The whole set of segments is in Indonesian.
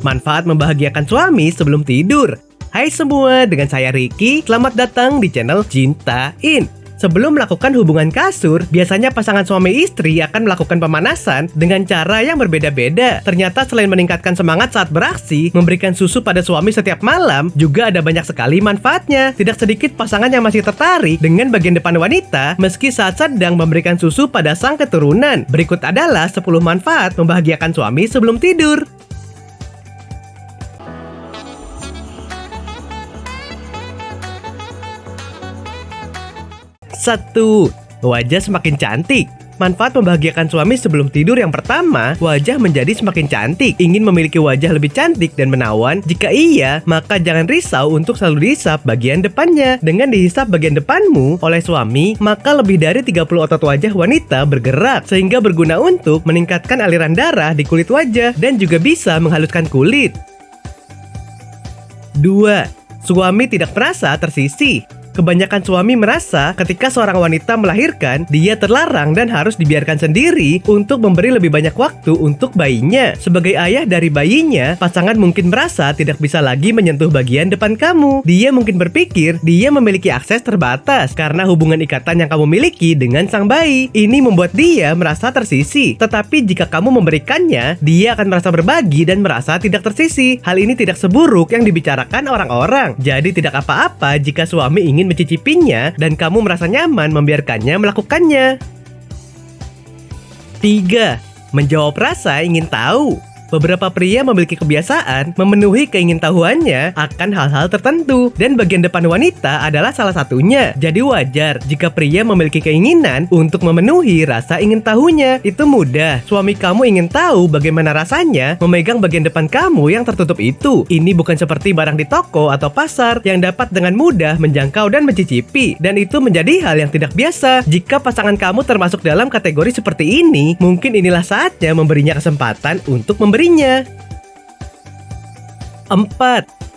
Manfaat membahagiakan suami sebelum tidur. Hai semua, dengan saya Ricky. Selamat datang di channel Cintain. Sebelum melakukan hubungan kasur, biasanya pasangan suami istri akan melakukan pemanasan dengan cara yang berbeda-beda. Ternyata selain meningkatkan semangat saat beraksi, memberikan susu pada suami setiap malam, juga ada banyak sekali manfaatnya. Tidak sedikit pasangan yang masih tertarik dengan bagian depan wanita meski saat sedang memberikan susu pada sang keturunan. Berikut adalah 10 manfaat membahagiakan suami sebelum tidur. 1. Wajah semakin cantik. Manfaat membahagiakan suami sebelum tidur yang pertama, wajah menjadi semakin cantik. Ingin memiliki wajah lebih cantik dan menawan? Jika iya, maka jangan risau untuk selalu dihisap bagian depannya. Dengan dihisap bagian depanmu oleh suami, maka lebih dari 30 otot wajah wanita bergerak, sehingga berguna untuk meningkatkan aliran darah di kulit wajah dan juga bisa menghaluskan kulit. 2. Suami tidak merasa tersisih. Kebanyakan suami merasa ketika seorang wanita melahirkan, dia terlarang dan harus dibiarkan sendiri untuk memberi lebih banyak waktu untuk bayinya. Sebagai ayah dari bayinya, pasangan mungkin merasa tidak bisa lagi menyentuh bagian depan kamu. Dia mungkin berpikir dia memiliki akses terbatas karena hubungan ikatan yang kamu miliki dengan sang bayi. Ini membuat dia merasa tersisih. Tetapi jika kamu memberikannya, dia akan merasa berbagi dan merasa tidak tersisih. Hal ini tidak seburuk yang dibicarakan orang-orang. Jadi tidak apa-apa jika suami ingin mencicipinya dan kamu merasa nyaman membiarkannya melakukannya. 3. Menjawab rasa ingin tahu. Beberapa pria memiliki kebiasaan memenuhi keingintahuannya akan hal-hal tertentu, dan bagian depan wanita adalah salah satunya. Jadi wajar jika pria memiliki keinginan untuk memenuhi rasa ingin tahunya. Itu mudah. Suami kamu ingin tahu bagaimana rasanya memegang bagian depan kamu yang tertutup itu. Ini bukan seperti barang di toko atau pasar yang dapat dengan mudah menjangkau dan mencicipi, dan itu menjadi hal yang tidak biasa. Jika pasangan kamu termasuk dalam kategori seperti ini, mungkin inilah saatnya memberinya kesempatan untuk memberinya. 4.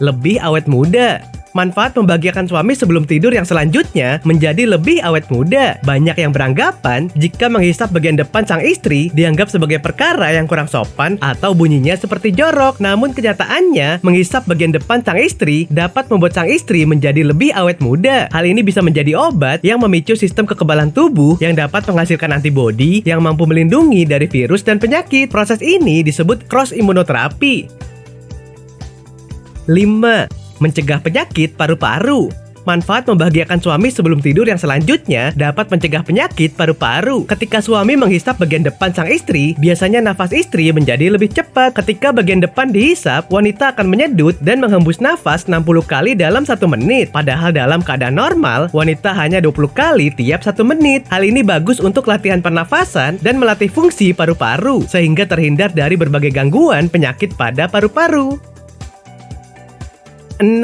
Lebih awet muda. Manfaat membahagiakan suami sebelum tidur yang selanjutnya menjadi lebih awet muda. Banyak yang beranggapan jika menghisap bagian depan sang istri dianggap sebagai perkara yang kurang sopan atau bunyinya seperti jorok. Namun kenyataannya, menghisap bagian depan sang istri dapat membuat sang istri menjadi lebih awet muda. Hal ini bisa menjadi obat yang memicu sistem kekebalan tubuh yang dapat menghasilkan antibodi yang mampu melindungi dari virus dan penyakit. Proses ini disebut cross imunoterapi. 5. Mencegah penyakit paru-paru. Manfaat membahagiakan suami sebelum tidur yang selanjutnya dapat mencegah penyakit paru-paru. Ketika suami menghisap bagian depan sang istri, biasanya nafas istri menjadi lebih cepat. Ketika bagian depan dihisap, wanita akan menyedut dan menghembus nafas 60 kali dalam 1 menit. Padahal dalam keadaan normal, wanita hanya 20 kali tiap 1 menit. Hal ini bagus untuk latihan pernafasan dan melatih fungsi paru-paru, sehingga terhindar dari berbagai gangguan penyakit pada paru-paru. 6.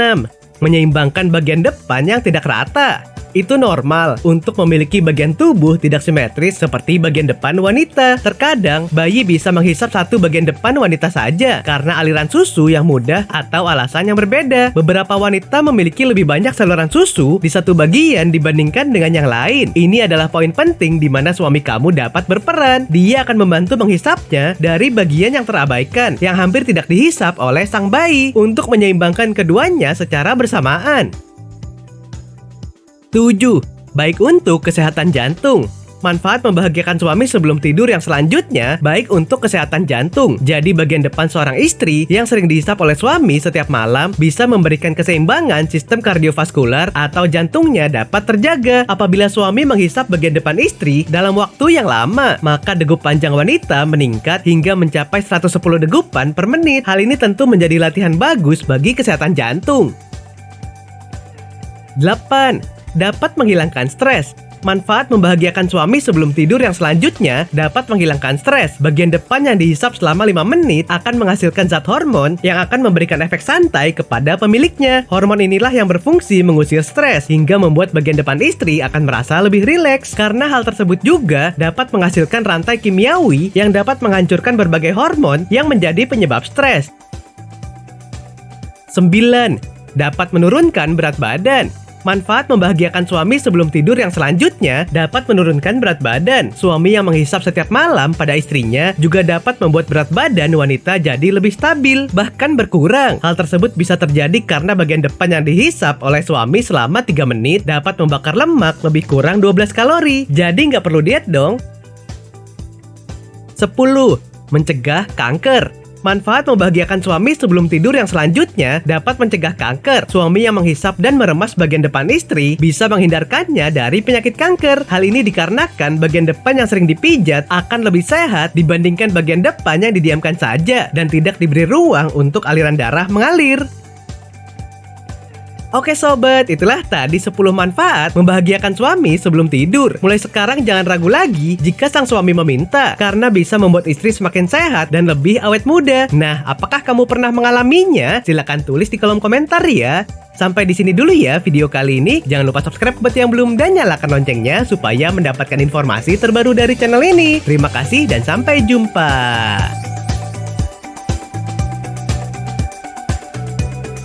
Menyeimbangkan bagian depan yang tidak rata. Itu normal untuk memiliki bagian tubuh tidak simetris seperti bagian depan wanita. Terkadang, bayi bisa menghisap satu bagian depan wanita saja karena aliran susu yang mudah atau alasan yang berbeda. Beberapa wanita memiliki lebih banyak saluran susu di satu bagian dibandingkan dengan yang lain. Ini adalah poin penting di mana suami kamu dapat berperan. Dia akan membantu menghisapnya dari bagian yang terabaikan, yang hampir tidak dihisap oleh sang bayi, untuk menyeimbangkan keduanya secara bersamaan. 7. Baik untuk kesehatan jantung. Manfaat membahagiakan suami sebelum tidur yang selanjutnya baik untuk kesehatan jantung. Jadi bagian depan seorang istri yang sering dihisap oleh suami setiap malam bisa memberikan keseimbangan sistem kardiovaskular atau jantungnya dapat terjaga. Apabila suami menghisap bagian depan istri dalam waktu yang lama, maka degup panjang wanita meningkat hingga mencapai 110 degupan per menit. Hal ini tentu menjadi latihan bagus bagi kesehatan jantung. 8. Dapat menghilangkan stres. Manfaat membahagiakan suami sebelum tidur yang selanjutnya dapat menghilangkan stres. Bagian depan yang dihisap selama 5 menit akan menghasilkan zat hormon yang akan memberikan efek santai kepada pemiliknya. Hormon inilah yang berfungsi mengusir stres hingga membuat bagian depan istri akan merasa lebih rileks. Karena hal tersebut juga dapat menghasilkan rantai kimiawi yang dapat menghancurkan berbagai hormon yang menjadi penyebab stres. 9. Dapat menurunkan berat badan. Manfaat membahagiakan suami sebelum tidur yang selanjutnya dapat menurunkan berat badan. Suami yang menghisap setiap malam pada istrinya juga dapat membuat berat badan wanita jadi lebih stabil, bahkan berkurang. Hal tersebut bisa terjadi karena bagian depan yang dihisap oleh suami selama 3 menit dapat membakar lemak lebih kurang 12 kalori. Jadi nggak perlu diet dong. 10. Mencegah kanker. Manfaat membahagiakan suami sebelum tidur yang selanjutnya dapat mencegah kanker. Suami yang menghisap dan meremas bagian depan istri bisa menghindarkannya dari penyakit kanker. Hal ini dikarenakan bagian depan yang sering dipijat akan lebih sehat dibandingkan bagian depan yang didiamkan saja dan tidak diberi ruang untuk aliran darah mengalir. Oke sobat, itulah tadi 10 manfaat membahagiakan suami sebelum tidur. Mulai sekarang jangan ragu lagi jika sang suami meminta, karena bisa membuat istri semakin sehat dan lebih awet muda. Nah, apakah kamu pernah mengalaminya? Silahkan tulis di kolom komentar ya. Sampai di sini dulu ya video kali ini. Jangan lupa subscribe buat yang belum dan nyalakan loncengnya supaya mendapatkan informasi terbaru dari channel ini. Terima kasih dan sampai jumpa.